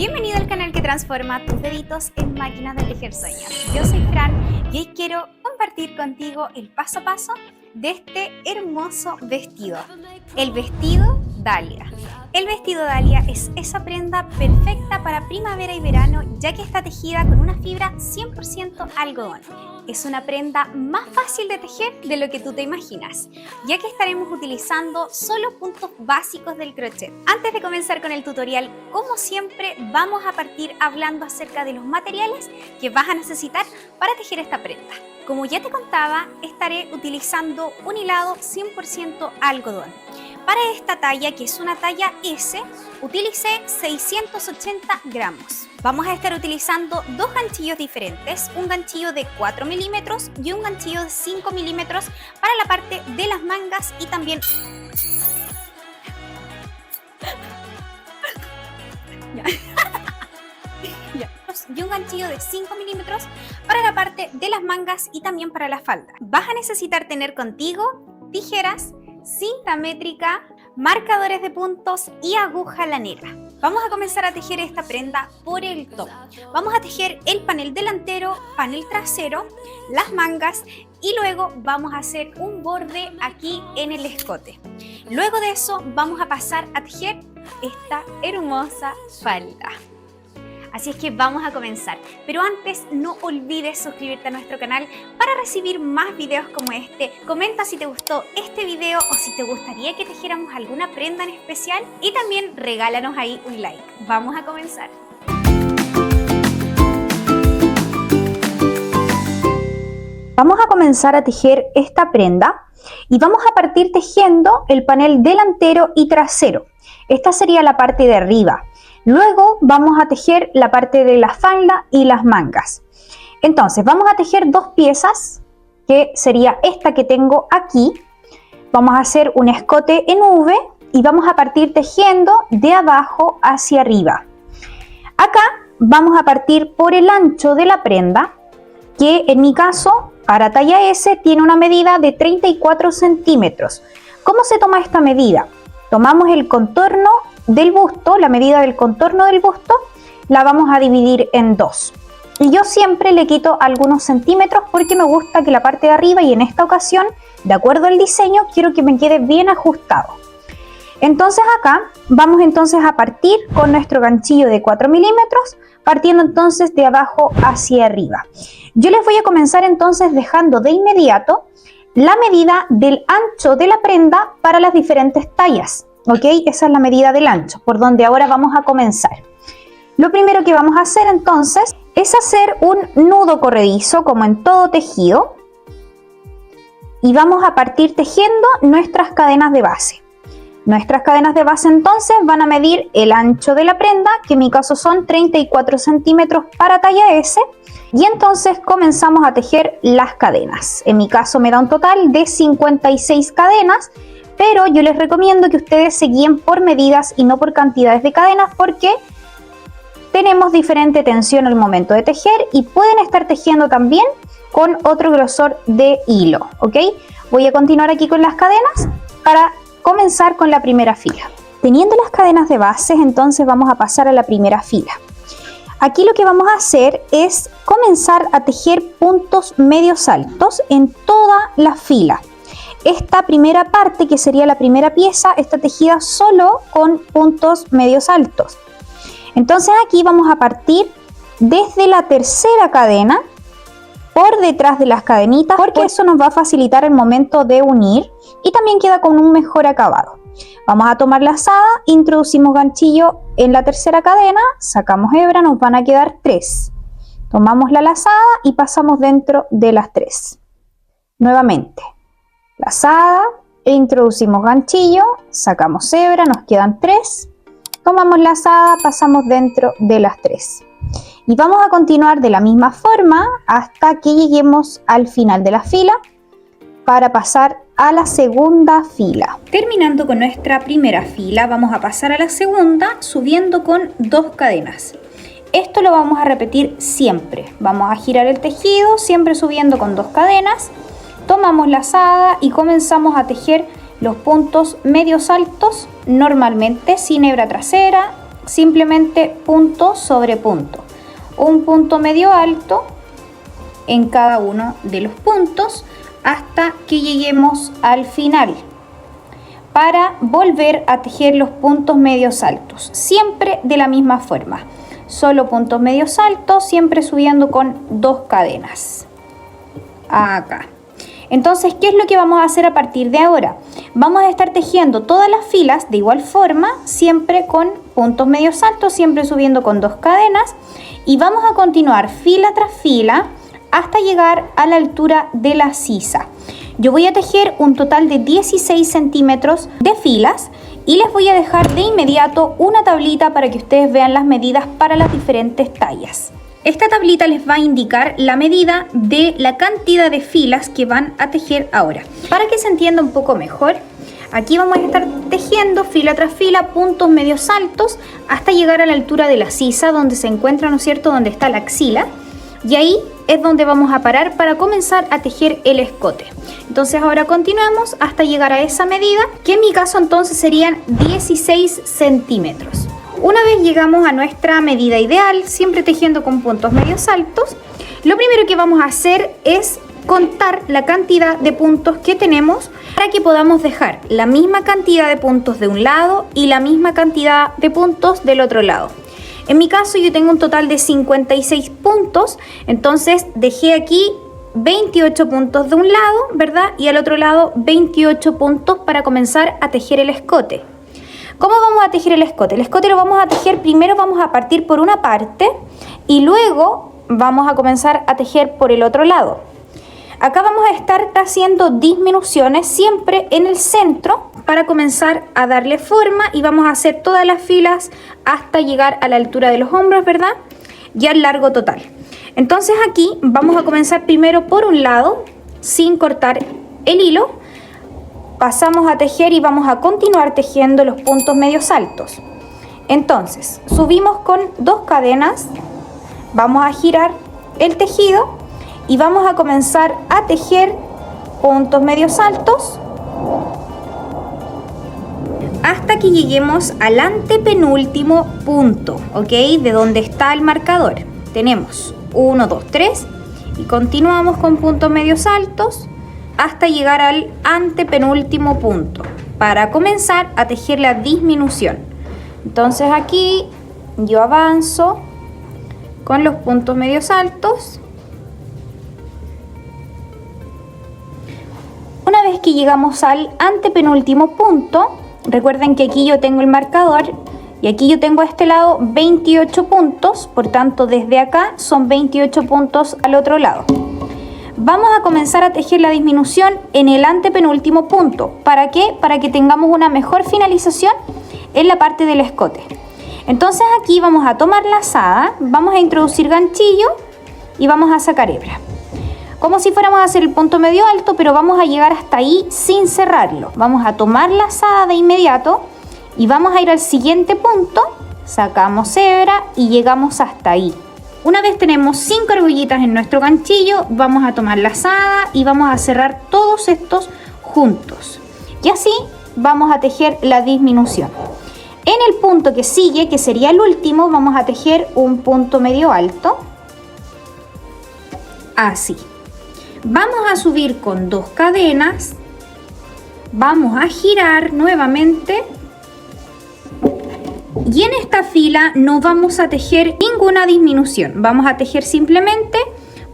Bienvenido al canal que transforma tus deditos en máquinas de tejer sueños. Yo soy Fran y hoy quiero compartir contigo el paso a paso de este hermoso vestido. El vestido Dahlia. El vestido Dahlia es esa prenda perfecta para primavera y verano, ya que está tejida con una fibra 100% algodón. Es una prenda más fácil de tejer de lo que tú te imaginas, ya que estaremos utilizando solo puntos básicos del crochet. Antes de comenzar con el tutorial, como siempre, vamos a partir hablando acerca de los materiales que vas a necesitar para tejer esta prenda. Como ya te contaba, estaré utilizando un hilado 100% algodón. Para esta talla, que es una talla S, utilicé 680 gramos. Vamos a estar utilizando dos ganchillos diferentes, un ganchillo de 4 milímetros y un ganchillo de 5 milímetros para la parte de las mangas y también... y un ganchillo de 5 milímetros para la parte de las mangas y también para la falda. Vas a necesitar tener contigo tijeras, cinta métrica, marcadores de puntos y aguja lanera. Vamos a comenzar a tejer esta prenda por el top. Vamos a tejer el panel delantero, panel trasero, las mangas y luego vamos a hacer un borde aquí en el escote. Luego de eso vamos a pasar a tejer esta hermosa falda. Así es que vamos a comenzar, pero antes no olvides suscribirte a nuestro canal para recibir más videos como este. Comenta si te gustó este video o si te gustaría que tejiéramos alguna prenda en especial y también regálanos ahí un like. Vamos a comenzar. Vamos a comenzar a tejer esta prenda y vamos a partir tejiendo el panel delantero y trasero. Esta sería la parte de arriba. Luego vamos a tejer la parte de la falda y las mangas. Entonces vamos a tejer dos piezas, que sería esta que tengo aquí. Vamos a hacer un escote en V y vamos a partir tejiendo de abajo hacia arriba. Acá vamos a partir por el ancho de la prenda, que en mi caso para talla S tiene una medida de 34 centímetros. ¿Cómo se toma esta medida? Tomamos el contorno del busto, la medida del contorno del busto, la vamos a dividir en dos. Y yo siempre le quito algunos centímetros porque me gusta que la parte de arriba, y en esta ocasión, de acuerdo al diseño, quiero que me quede bien ajustado. Entonces acá vamos entonces a partir con nuestro ganchillo de 4 milímetros, partiendo entonces de abajo hacia arriba. Yo les voy a comenzar entonces dejando de inmediato la medida del ancho de la prenda para las diferentes tallas. ¿Ok? Esa es la medida del ancho, por donde ahora vamos a comenzar. Lo primero que vamos a hacer entonces es hacer un nudo corredizo, como en todo tejido. Y vamos a partir tejiendo nuestras cadenas de base. Nuestras cadenas de base entonces van a medir el ancho de la prenda, que en mi caso son 34 centímetros para talla S. Y entonces comenzamos a tejer las cadenas. En mi caso me da un total de 56 cadenas. Pero yo les recomiendo que ustedes se guíen por medidas y no por cantidades de cadenas, porque tenemos diferente tensión al momento de tejer y pueden estar tejiendo también con otro grosor de hilo, ¿ok? Voy a continuar aquí con las cadenas para comenzar con la primera fila. Teniendo las cadenas de bases, entonces vamos a pasar a la primera fila. Aquí lo que vamos a hacer es comenzar a tejer puntos medios altos en toda la fila. Esta primera parte, que sería la primera pieza, está tejida solo con puntos medios altos. Entonces aquí vamos a partir desde la tercera cadena por detrás de las cadenitas, porque eso nos va a facilitar el momento de unir y también queda con un mejor acabado. Vamos a tomar lazada, introducimos ganchillo en la tercera cadena, sacamos hebra, nos van a quedar 3. Tomamos la lazada y pasamos dentro de las 3. Nuevamente. Lazada, introducimos ganchillo, sacamos hebra, nos quedan 3, tomamos lazada, pasamos dentro de las 3 y vamos a continuar de la misma forma hasta que lleguemos al final de la fila para pasar a la segunda fila. Terminando con nuestra primera fila, vamos a pasar a la segunda subiendo con 2 cadenas. Esto lo vamos a repetir siempre, vamos a girar el tejido siempre subiendo con 2 cadenas. Tomamos lazada y comenzamos a tejer los puntos medios altos normalmente sin hebra trasera simplemente punto sobre punto. Un punto medio alto en cada uno de los puntos hasta que lleguemos al final, para volver a tejer los puntos medios altos, siempre de la misma forma, solo puntos medios altos, siempre subiendo con 2 cadenas acá. Entonces, ¿qué es lo que vamos a hacer a partir de ahora? Vamos a estar tejiendo todas las filas de igual forma, siempre con puntos medios altos, siempre subiendo con 2 cadenas, y vamos a continuar fila tras fila hasta llegar a la altura de la sisa. Yo voy a tejer un total de 16 centímetros de filas y les voy a dejar de inmediato una tablita para que ustedes vean las medidas para las diferentes tallas. Esta tablita les va a indicar la medida de la cantidad de filas que van a tejer ahora. Para que se entienda un poco mejor, aquí vamos a estar tejiendo fila tras fila, puntos medios altos, hasta llegar a la altura de la sisa, donde se encuentra, ¿no es cierto?, donde está la axila. Y ahí es donde vamos a parar para comenzar a tejer el escote. Entonces ahora continuamos hasta llegar a esa medida, que en mi caso entonces serían 16 centímetros. Una vez llegamos a nuestra medida ideal, siempre tejiendo con puntos medios altos, lo primero que vamos a hacer es contar la cantidad de puntos que tenemos para que podamos dejar la misma cantidad de puntos de un lado y la misma cantidad de puntos del otro lado. En mi caso yo tengo un total de 56 puntos, entonces dejé aquí 28 puntos de un lado, ¿verdad? Y al otro lado 28 puntos para comenzar a tejer el escote. ¿Cómo vamos a tejer el escote? El escote lo vamos a tejer, primero vamos a partir por una parte y luego vamos a comenzar a tejer por el otro lado. Acá vamos a estar haciendo disminuciones siempre en el centro para comenzar a darle forma, y vamos a hacer todas las filas hasta llegar a la altura de los hombros, ¿verdad? Y al largo total. Entonces aquí vamos a comenzar primero por un lado, sin cortar el hilo. Pasamos a tejer y vamos a continuar tejiendo los puntos medios altos. Entonces, subimos con 2 cadenas, vamos a girar el tejido y vamos a comenzar a tejer puntos medios altos hasta que lleguemos al antepenúltimo punto, ¿ok? De donde está el marcador. Tenemos 1, 2, 3 y continuamos con puntos medios altos hasta llegar al antepenúltimo punto para comenzar a tejer la disminución. Entonces aquí yo avanzo con los puntos medios altos. Una vez que llegamos al antepenúltimo punto, recuerden que aquí yo tengo el marcador y aquí yo tengo a este lado 28 puntos, por tanto desde acá son 28 puntos al otro lado. Vamos a comenzar a tejer la disminución en el antepenúltimo punto. ¿Para qué? Para que tengamos una mejor finalización en la parte del escote. Entonces aquí vamos a tomar lazada, vamos a introducir ganchillo y vamos a sacar hebra. Como si fuéramos a hacer el punto medio alto, pero vamos a llegar hasta ahí sin cerrarlo. Vamos a tomar lazada de inmediato y vamos a ir al siguiente punto, sacamos hebra y llegamos hasta ahí. Una vez tenemos 5 argollitas en nuestro ganchillo, vamos a tomar lazada y vamos a cerrar todos estos juntos. Y así vamos a tejer la disminución. En el punto que sigue, que sería el último, vamos a tejer un punto medio alto. Así. Vamos a subir con 2 cadenas. Vamos a girar nuevamente. Y en esta fila no vamos a tejer ninguna disminución. Vamos a tejer simplemente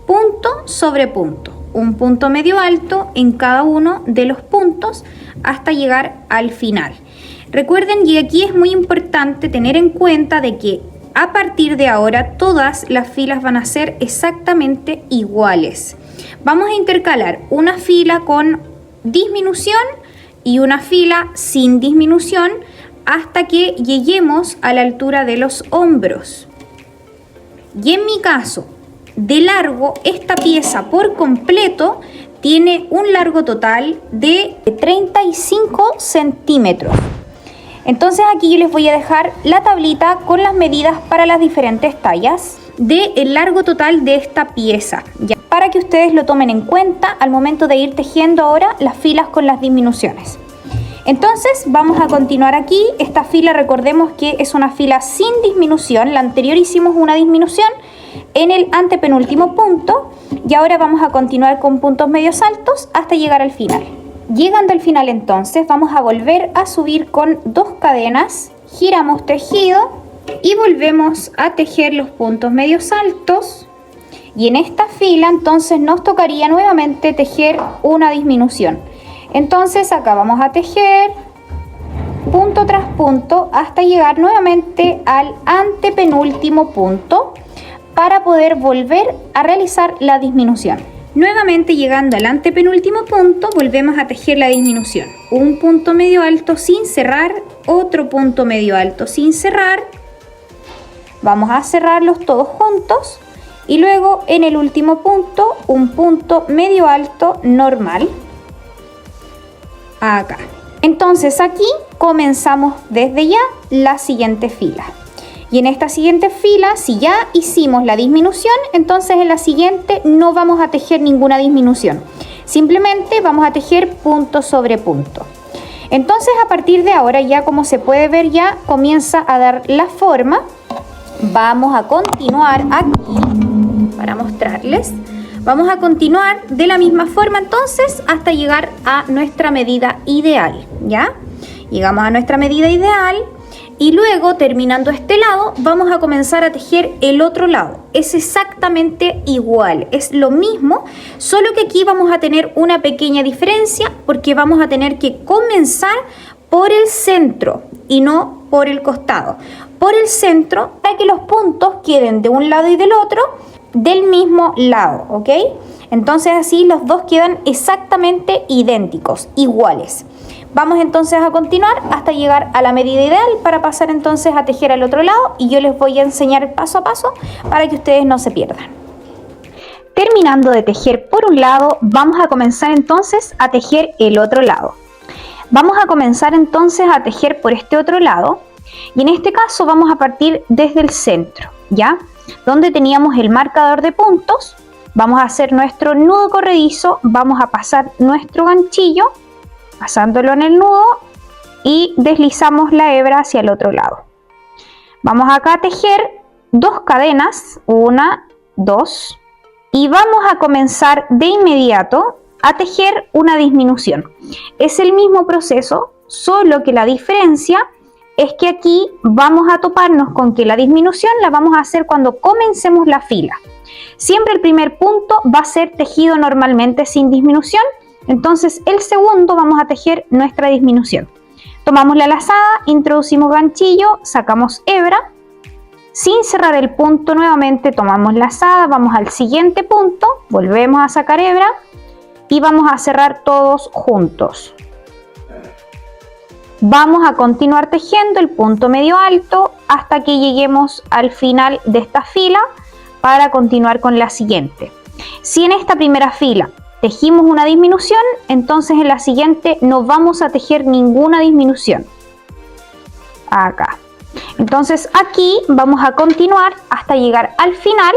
punto sobre punto. Un punto medio alto en cada uno de los puntos hasta llegar al final. Recuerden, y aquí es muy importante tener en cuenta de que a partir de ahora todas las filas van a ser exactamente iguales. Vamos a intercalar una fila con disminución y una fila sin disminución hasta que lleguemos a la altura de los hombros. Y en mi caso, de largo, esta pieza por completo tiene un largo total de 35 centímetros. Entonces aquí yo les voy a dejar la tablita con las medidas para las diferentes tallas del largo total de esta pieza, ya, para que ustedes lo tomen en cuenta al momento de ir tejiendo ahora las filas con las disminuciones. Entonces vamos a continuar aquí. Esta fila, recordemos que es una fila sin disminución. La anterior hicimos una disminución en el antepenúltimo punto y ahora vamos a continuar con puntos medios altos hasta llegar al final. Llegando al final entonces vamos a volver a subir con 2 cadenas, giramos tejido y volvemos a tejer los puntos medios altos. Y en esta fila entonces nos tocaría nuevamente tejer una disminución. Entonces acá vamos a tejer punto tras punto hasta llegar nuevamente al antepenúltimo punto para poder volver a realizar la disminución. Nuevamente llegando al antepenúltimo punto volvemos a tejer la disminución. Un punto medio alto sin cerrar, otro punto medio alto sin cerrar. Vamos a cerrarlos todos juntos y luego en el último punto un punto medio alto normal. Acá. Entonces aquí comenzamos desde ya la siguiente fila. Y en esta siguiente fila, si ya hicimos la disminución, entonces en la siguiente no vamos a tejer ninguna disminución. Simplemente vamos a tejer punto sobre punto. Entonces a partir de ahora, ya como se puede ver, ya comienza a dar la forma. Vamos a continuar aquí para mostrarles. Vamos a continuar de la misma forma entonces hasta llegar a nuestra medida ideal, ¿ya? Llegamos a nuestra medida ideal. Y luego, terminando este lado, vamos a comenzar a tejer el otro lado. Es exactamente igual, es lo mismo, solo que aquí vamos a tener una pequeña diferencia porque vamos a tener que comenzar por el centro y no por el costado. Por el centro para que los puntos queden de un lado y del otro del mismo lado, ¿ok? Entonces así los dos quedan exactamente idénticos, iguales. Vamos entonces a continuar hasta llegar a la medida ideal para pasar entonces a tejer al otro lado y yo les voy a enseñar paso a paso para que ustedes no se pierdan. Terminando de tejer por un lado, vamos a comenzar entonces a tejer el otro lado. Vamos a comenzar entonces a tejer por este otro lado y en este caso vamos a partir desde el centro, ¿ya? Donde teníamos el marcador de puntos, vamos a hacer nuestro nudo corredizo, vamos a pasar nuestro ganchillo pasándolo en el nudo y deslizamos la hebra hacia el otro lado. Vamos acá a tejer 2 cadenas, 1, 2 y vamos a comenzar de inmediato a tejer una disminución. Es el mismo proceso, solo que la diferencia es que aquí vamos a toparnos con que la disminución la vamos a hacer cuando comencemos la fila. Siempre el primer punto va a ser tejido normalmente sin disminución. Entonces el segundo vamos a tejer nuestra disminución. Tomamos la lazada, introducimos ganchillo, sacamos hebra. Sin cerrar el punto nuevamente tomamos lazada, vamos al siguiente punto, volvemos a sacar hebra y vamos a cerrar todos juntos. Vamos a continuar tejiendo el punto medio alto hasta que lleguemos al final de esta fila para continuar con la siguiente. Si en esta primera fila tejimos una disminución, entonces en la siguiente no vamos a tejer ninguna disminución. Acá. Entonces aquí vamos a continuar hasta llegar al final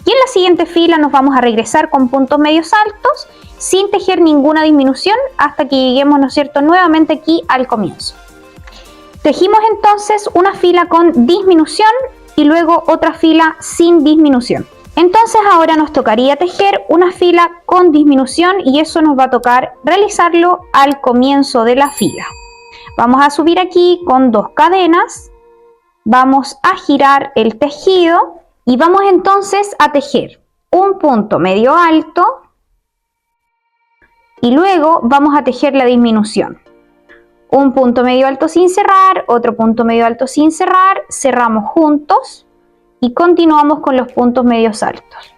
y en la siguiente fila nos vamos a regresar con puntos medios altos sin tejer ninguna disminución hasta que lleguemos, ¿no es cierto?, nuevamente aquí al comienzo. Tejimos entonces una fila con disminución y luego otra fila sin disminución. Entonces ahora nos tocaría tejer una fila con disminución y eso nos va a tocar realizarlo al comienzo de la fila. Vamos a subir aquí con 2 cadenas, vamos a girar el tejido y vamos entonces a tejer un punto medio alto y luego vamos a tejer la disminución. Un punto medio alto sin cerrar, otro punto medio alto sin cerrar, cerramos juntos y continuamos con los puntos medios altos.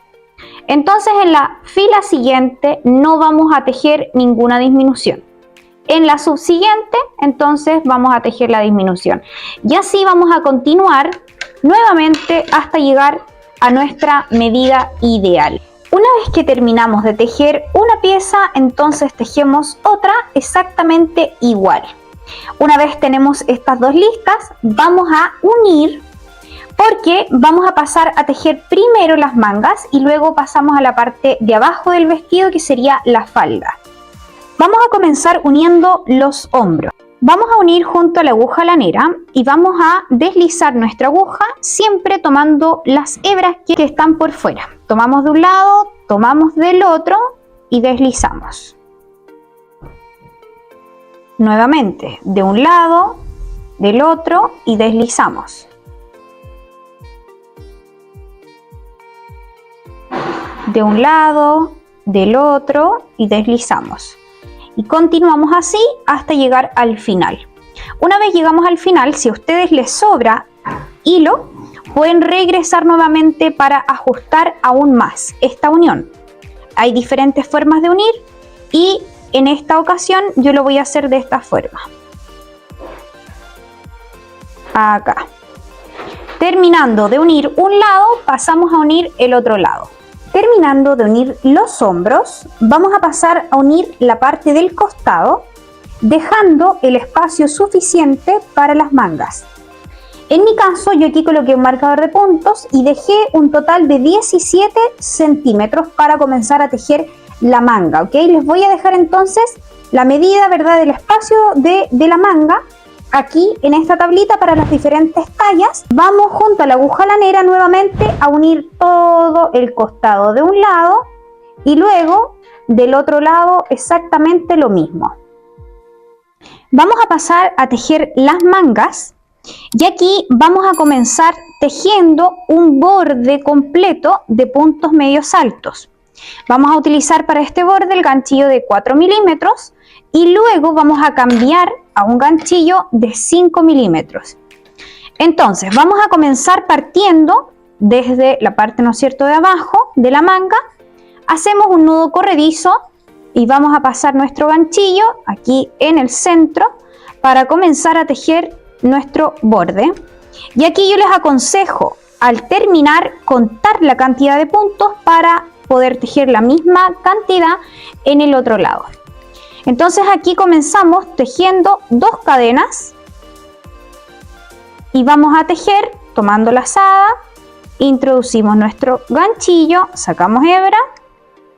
Entonces en la fila siguiente no vamos a tejer ninguna disminución. En la subsiguiente entonces vamos a tejer la disminución. Y así vamos a continuar nuevamente hasta llegar a nuestra medida ideal. Una vez que terminamos de tejer una pieza, entonces tejemos otra exactamente igual. Una vez tenemos estas dos listas, vamos a unir porque vamos a pasar a tejer primero las mangas y luego pasamos a la parte de abajo del vestido que sería la falda. Vamos a comenzar uniendo los hombros. Vamos a unir junto a la aguja lanera y vamos a deslizar nuestra aguja siempre tomando las hebras que están por fuera. Tomamos de un lado, tomamos del otro y deslizamos. Nuevamente, de un lado, del otro y deslizamos. De un lado, del otro y deslizamos. Y continuamos así hasta llegar al final. Una vez llegamos al final, si a ustedes les sobra hilo, pueden regresar nuevamente para ajustar aún más esta unión. Hay diferentes formas de unir y en esta ocasión yo lo voy a hacer de esta forma. Acá. Terminando de unir un lado, pasamos a unir el otro lado. Terminando de unir los hombros, vamos a pasar a unir la parte del costado, dejando el espacio suficiente para las mangas. En mi caso, yo aquí coloqué un marcador de puntos y dejé un total de 17 centímetros para comenzar a tejer la manga, ¿ok? Les voy a dejar entonces la medida, ¿verdad?, del espacio de la manga aquí en esta tablita para las diferentes tallas. Vamos junto a la aguja lanera nuevamente a unir todo el costado de un lado y luego del otro lado exactamente lo mismo. Vamos a pasar a tejer las mangas y aquí vamos a comenzar tejiendo un borde completo de puntos medios altos. Vamos a utilizar para este borde el ganchillo de 4 milímetros y luego vamos a cambiar a un ganchillo de 5 milímetros. Entonces vamos a comenzar partiendo desde la parte, ¿no es cierto?, de abajo de la manga. Hacemos un nudo corredizo y vamos a pasar nuestro ganchillo aquí en el centro para comenzar a tejer nuestro borde. Y aquí yo les aconsejo al terminar contar la cantidad de puntos para poder tejer la misma cantidad en el otro lado. Entonces aquí comenzamos tejiendo 2 cadenas y vamos a tejer tomando lazada, introducimos nuestro ganchillo, sacamos hebra,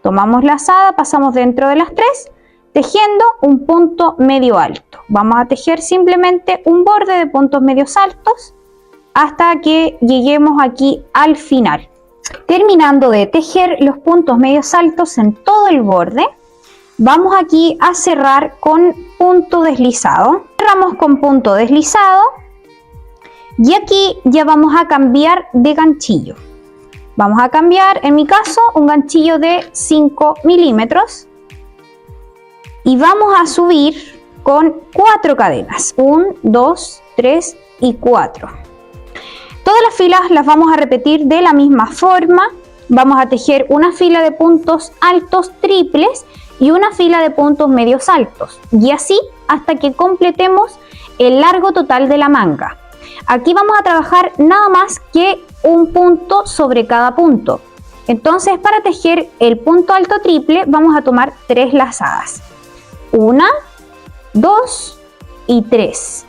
tomamos lazada, pasamos dentro de las 3, tejiendo un punto medio alto. Vamos a tejer simplemente un borde de puntos medios altos hasta que lleguemos aquí al final. Terminando de tejer los puntos medios altos en todo el borde, vamos aquí a cerrar con punto deslizado. Cerramos con punto deslizado y aquí ya vamos a cambiar de ganchillo. Vamos a cambiar, en mi caso, un ganchillo de 5 milímetros y vamos a subir con 4 cadenas. 1, 2, 3 y 4. Todas las filas las vamos a repetir de la misma forma. Vamos a tejer una fila de puntos altos triples y una fila de puntos medios altos y así hasta que completemos el largo total de la manga. Aquí vamos a trabajar nada más que un punto sobre cada punto. Entonces, para tejer el punto alto triple vamos a tomar 3 lazadas. 1, 2 y 3.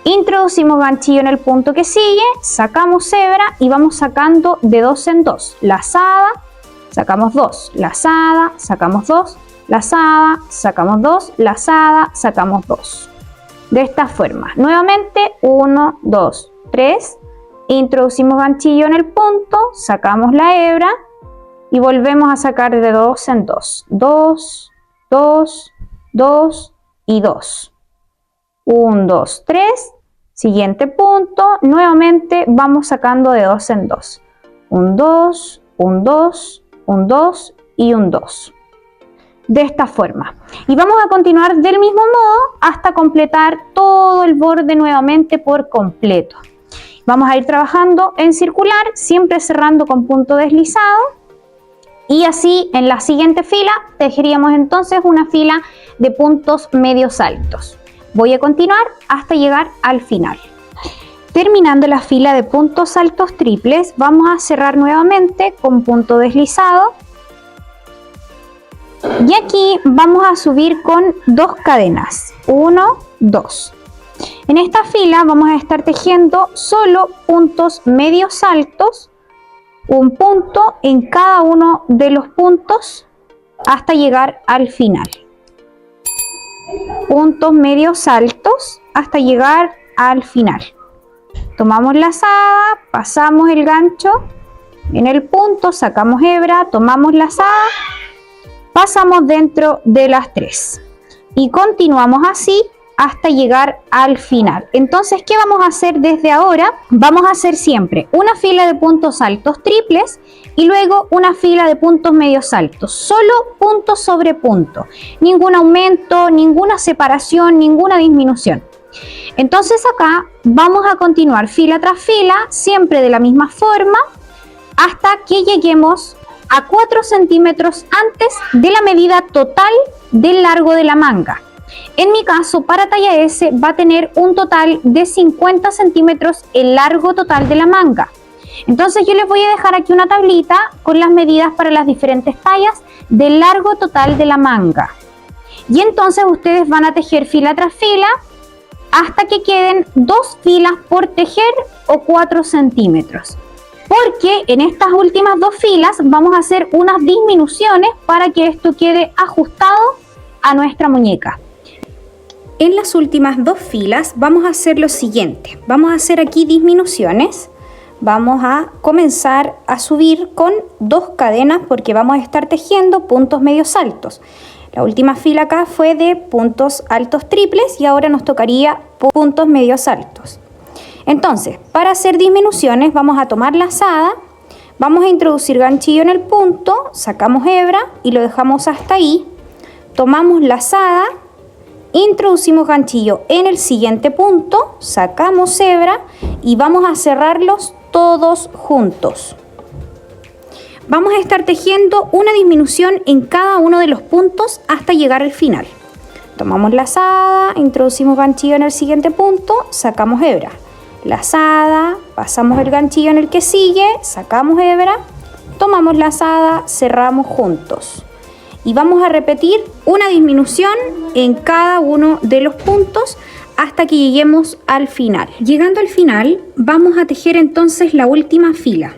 Introducimos ganchillo en el punto que sigue, sacamos hebra y vamos sacando de 2 en 2. Lazada, sacamos 2, lazada, sacamos 2, lazada, sacamos 2, lazada, sacamos 2. De esta forma, nuevamente 1, 2, 3, introducimos ganchillo en el punto, sacamos la hebra y volvemos a sacar de 2 en 2. 2, 2, 2 y 2. 1, 2, 3. Siguiente punto, nuevamente vamos sacando de 2 en 2. 1, 2, 1, 2, 1, 2 y 1, 2. De esta forma. Y vamos a continuar del mismo modo hasta completar todo el borde nuevamente por completo. Vamos a ir trabajando en circular, siempre cerrando con punto deslizado. Y así en la siguiente fila tejeríamos entonces una fila de puntos medios altos. Voy a continuar hasta llegar al final. Terminando la fila de puntos altos triples, vamos a cerrar nuevamente con punto deslizado. Y aquí vamos a subir con 2 cadenas. 1, 2. En esta fila vamos a estar tejiendo solo puntos medios altos, un punto en cada uno de los puntos hasta llegar al final. puntos medios altos hasta llegar al final. Tomamos lazada, pasamos el gancho en el punto, sacamos hebra, tomamos lazada, pasamos dentro de las 3 y continuamos así hasta llegar al final. Entonces, ¿qué vamos a hacer desde ahora? Vamos a hacer siempre una fila de puntos altos triples y luego una fila de puntos medios altos, solo punto sobre punto, ningún aumento, ninguna separación, ninguna disminución. Entonces acá vamos a continuar fila tras fila, siempre de la misma forma, hasta que lleguemos a 4 centímetros antes de la medida total del largo de la manga. En mi caso, para talla S, va a tener un total de 50 centímetros el largo total de la manga. Entonces yo les voy a dejar aquí una tablita con las medidas para las diferentes tallas del largo total de la manga. Y entonces ustedes van a tejer fila tras fila hasta que queden 2 filas por tejer o 4 centímetros. Porque en estas últimas 2 filas vamos a hacer unas disminuciones para que esto quede ajustado a nuestra muñeca. En las últimas 2 filas vamos a hacer lo siguiente. Vamos a hacer aquí disminuciones. Vamos a comenzar a subir con 2 cadenas porque vamos a estar tejiendo puntos medios altos. La última fila acá fue de puntos altos triples y ahora nos tocaría puntos medios altos. Entonces, para hacer disminuciones vamos a tomar lazada, vamos a introducir ganchillo en el punto, sacamos hebra y lo dejamos hasta ahí. Tomamos lazada, introducimos ganchillo en el siguiente punto, sacamos hebra y vamos a cerrarlos todos juntos. Vamos a estar tejiendo una disminución en cada uno de los puntos hasta llegar al final. Tomamos lazada, introducimos ganchillo en el siguiente punto, sacamos hebra. Lazada, pasamos el ganchillo en el que sigue, sacamos hebra, tomamos lazada, cerramos juntos. Y vamos a repetir una disminución en cada uno de los puntos hasta que lleguemos al final. Llegando al final, vamos a tejer entonces la última fila.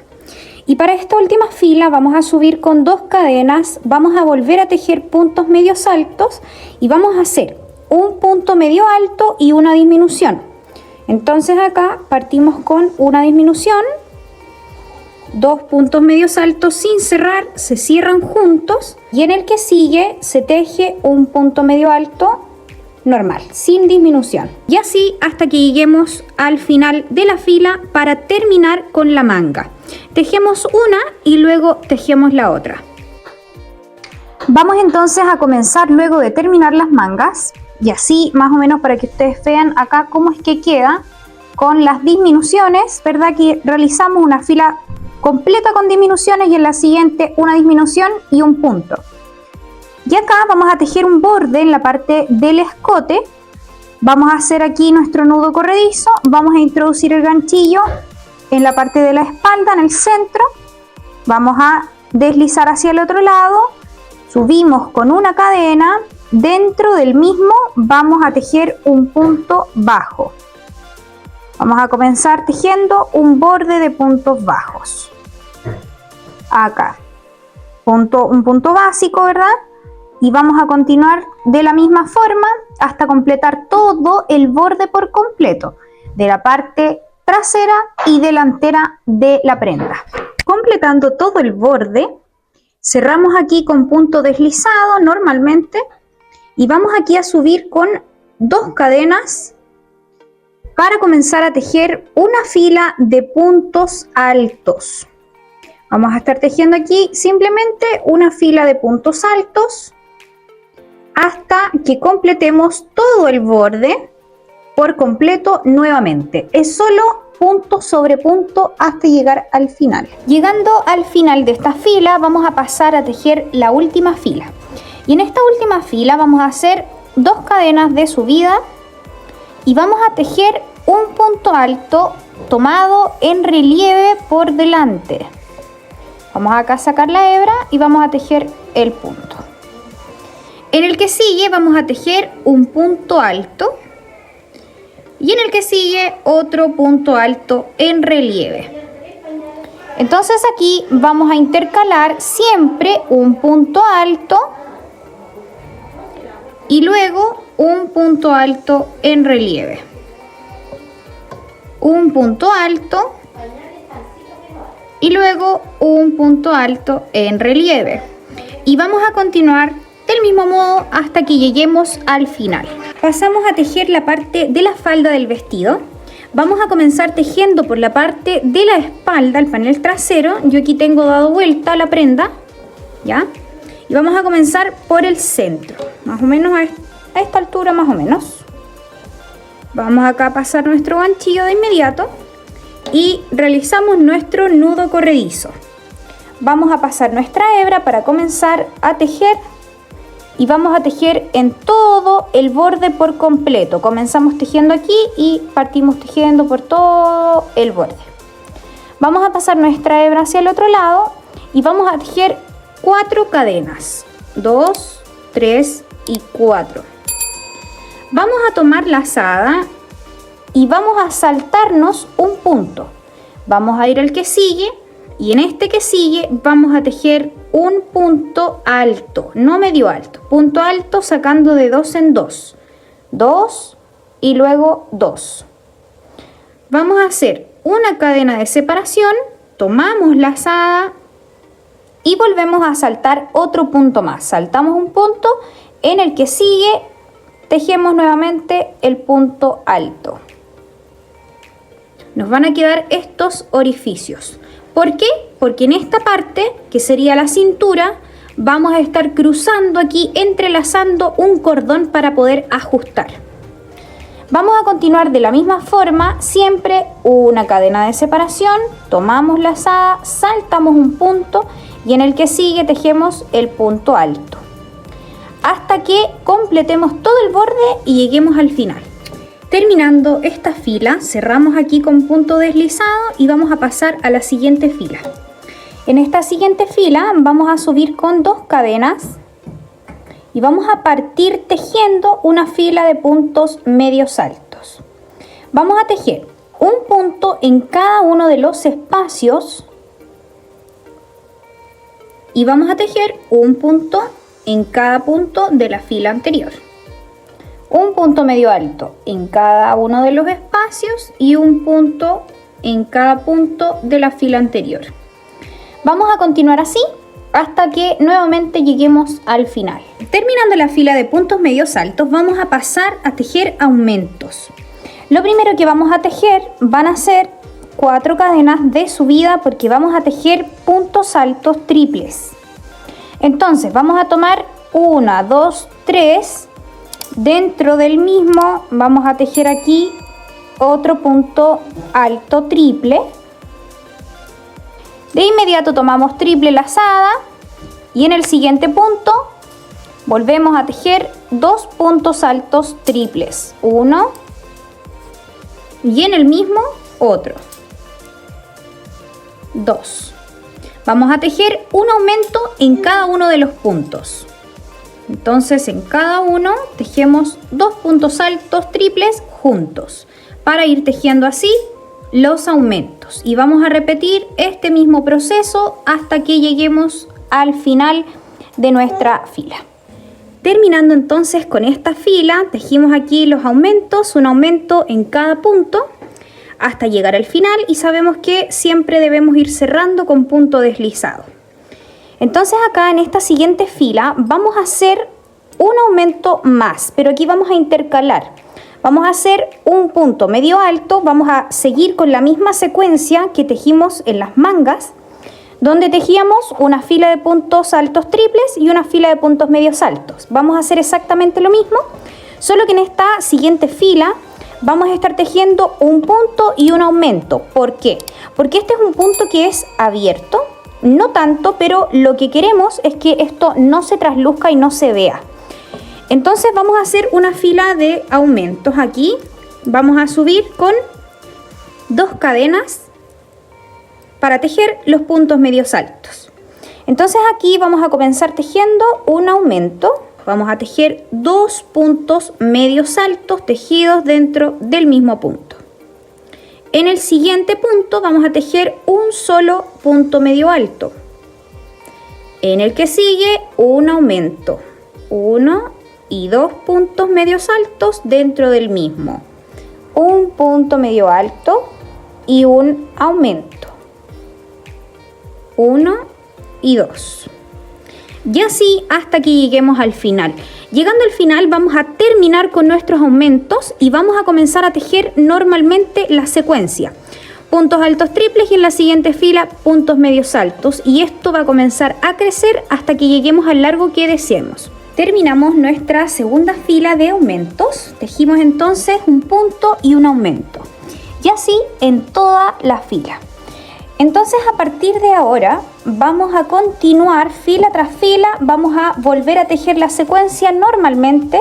Y para esta última fila vamos a subir con 2 cadenas, vamos a volver a tejer puntos medios altos y vamos a hacer un punto medio alto y una disminución. Entonces acá partimos con una disminución, 2 puntos medios altos sin cerrar, se cierran juntos y en el que sigue se teje un punto medio alto normal, sin disminución. Y así hasta que lleguemos al final de la fila para terminar con la manga. Tejemos una y luego tejemos la otra. Vamos entonces a comenzar luego de terminar las mangas y así más o menos para que ustedes vean acá cómo es que queda con las disminuciones, ¿verdad? Que realizamos una fila completa con disminuciones y en la siguiente una disminución y un punto. Y acá vamos a tejer un borde en la parte del escote. Vamos a hacer aquí nuestro nudo corredizo, vamos a introducir el ganchillo en la parte de la espalda, en el centro. Vamos a deslizar hacia el otro lado, subimos con una cadena, dentro del mismo vamos a tejer un punto bajo. Vamos a comenzar tejiendo un borde de puntos bajos. Acá, un punto básico, ¿verdad? Y vamos a continuar de la misma forma hasta completar todo el borde por completo de la parte trasera y delantera de la prenda. Completando todo el borde, cerramos aquí con punto deslizado normalmente y vamos aquí a subir con 2 cadenas para comenzar a tejer una fila de puntos altos. Vamos a estar tejiendo aquí simplemente una fila de puntos altos hasta que completemos todo el borde por completo nuevamente. Es solo punto sobre punto hasta llegar al final. Llegando al final de esta fila vamos a pasar a tejer la última fila. Y en esta última fila vamos a hacer 2 cadenas de subida y vamos a tejer un punto alto tomado en relieve por delante. Vamos acá a sacar la hebra y vamos a tejer el punto. En el que sigue vamos a tejer un punto alto y en el que sigue otro punto alto en relieve. Entonces aquí vamos a intercalar siempre un punto alto y luego un punto alto en relieve, un punto alto y luego un punto alto en relieve. Y vamos a continuar del mismo modo hasta que lleguemos al final. Pasamos a tejer la parte de la falda del vestido. Vamos a comenzar tejiendo por la parte de la espalda, el panel trasero. Yo aquí tengo dado vuelta la prenda, ¿ya? Y vamos a comenzar por el centro, más o menos a esta altura más o menos. Vamos acá a pasar nuestro ganchillo de inmediato y realizamos nuestro nudo corredizo. Vamos a pasar nuestra hebra para comenzar a tejer y vamos a tejer en todo el borde por completo. Comenzamos tejiendo aquí y partimos tejiendo por todo el borde. Vamos a pasar nuestra hebra hacia el otro lado y vamos a tejer 4 cadenas, 2, 3 y 4. Vamos a tomar lazada y vamos a saltarnos un punto. Vamos a ir al que sigue y en este que sigue vamos a tejer un punto alto, no medio alto, punto alto sacando de 2 en 2, 2 y luego 2. Vamos a hacer una cadena de separación, tomamos lazada y volvemos a saltar otro punto más. Saltamos un punto, en el que sigue tejemos nuevamente el punto alto. Nos van a quedar estos orificios. ¿Por qué? Porque en esta parte, que sería la cintura, vamos a estar cruzando aquí, entrelazando un cordón para poder ajustar. Vamos a continuar de la misma forma, siempre una cadena de separación, tomamos lazada, saltamos un punto y en el que sigue tejemos el punto alto, hasta que completemos todo el borde y lleguemos al final. Terminando esta fila, cerramos aquí con punto deslizado y vamos a pasar a la siguiente fila. En esta siguiente fila vamos a subir con 2 cadenas y vamos a partir tejiendo una fila de puntos medios altos. Vamos a tejer un punto en cada uno de los espacios y vamos a tejer un punto en cada punto de la fila anterior. Un punto medio alto en cada uno de los espacios y un punto en cada punto de la fila anterior. Vamos a continuar así hasta que nuevamente lleguemos al final. Terminando la fila de puntos medios altos, vamos a pasar a tejer aumentos. Lo primero que vamos a tejer van a ser 4 cadenas de subida porque vamos a tejer puntos altos triples. Entonces vamos a tomar 1, 2, 3. Dentro del mismo vamos a tejer aquí otro punto alto triple. De inmediato tomamos triple lazada y en el siguiente punto volvemos a tejer 2 puntos altos triples, 1 y en el mismo otro, 2. Vamos a tejer un aumento en cada uno de los puntos. Entonces en cada uno tejemos 2 puntos altos triples juntos para ir tejiendo así los aumentos y vamos a repetir este mismo proceso hasta que lleguemos al final de nuestra fila. Terminando entonces con esta fila, tejimos aquí los aumentos, un aumento en cada punto hasta llegar al final y sabemos que siempre debemos ir cerrando con punto deslizado. Entonces acá en esta siguiente fila vamos a hacer un aumento más, pero aquí vamos a intercalar. Vamos a hacer un punto medio alto, vamos a seguir con la misma secuencia que tejimos en las mangas, donde tejíamos una fila de puntos altos triples y una fila de puntos medios altos. Vamos a hacer exactamente lo mismo, solo que en esta siguiente fila vamos a estar tejiendo un punto y un aumento. ¿Por qué? Porque este es un punto que es abierto. No tanto, pero lo que queremos es que esto no se trasluzca y no se vea. Entonces vamos a hacer una fila de aumentos aquí. Vamos a subir con 2 cadenas para tejer los puntos medios altos. Entonces aquí vamos a comenzar tejiendo un aumento. Vamos a tejer 2 puntos medios altos tejidos dentro del mismo punto. En el siguiente punto vamos a tejer un solo punto medio alto. En el que sigue un aumento. 1 y 2 puntos medios altos dentro del mismo. Un punto medio alto y un aumento. 1 y 2. Y así hasta que lleguemos al final. Llegando al final vamos a terminar con nuestros aumentos y vamos a comenzar a tejer normalmente la secuencia. Puntos altos triples y en la siguiente fila puntos medios altos, y esto va a comenzar a crecer hasta que lleguemos al largo que deseemos. Terminamos nuestra segunda fila de aumentos, tejimos entonces un punto y un aumento, y así en toda la fila. Entonces a partir de ahora vamos a continuar fila tras fila, vamos a volver a tejer la secuencia normalmente,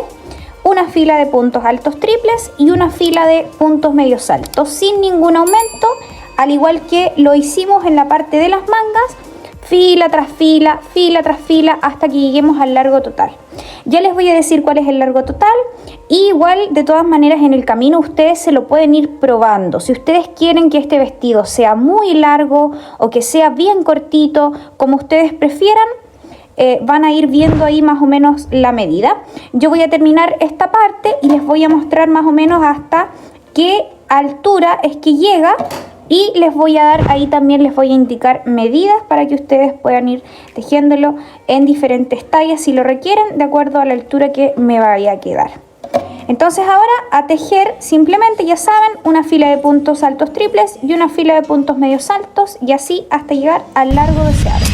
una fila de puntos altos triples y una fila de puntos medios altos sin ningún aumento, al igual que lo hicimos en la parte de las mangas, fila tras fila, hasta que lleguemos al largo total. Ya les voy a decir cuál es el largo total, y igual de todas maneras en el camino ustedes se lo pueden ir probando. Si ustedes quieren que este vestido sea muy largo o que sea bien cortito, como ustedes prefieran, van a ir viendo ahí más o menos la medida. Yo voy a terminar esta parte y les voy a mostrar más o menos hasta qué altura es que llega, y les voy a dar ahí también, les voy a indicar medidas para que ustedes puedan ir tejiéndolo en diferentes tallas si lo requieren, de acuerdo a la altura que me vaya a quedar. Entonces ahora a tejer simplemente, ya saben, una fila de puntos altos triples y una fila de puntos medios altos, y así hasta llegar al largo deseado.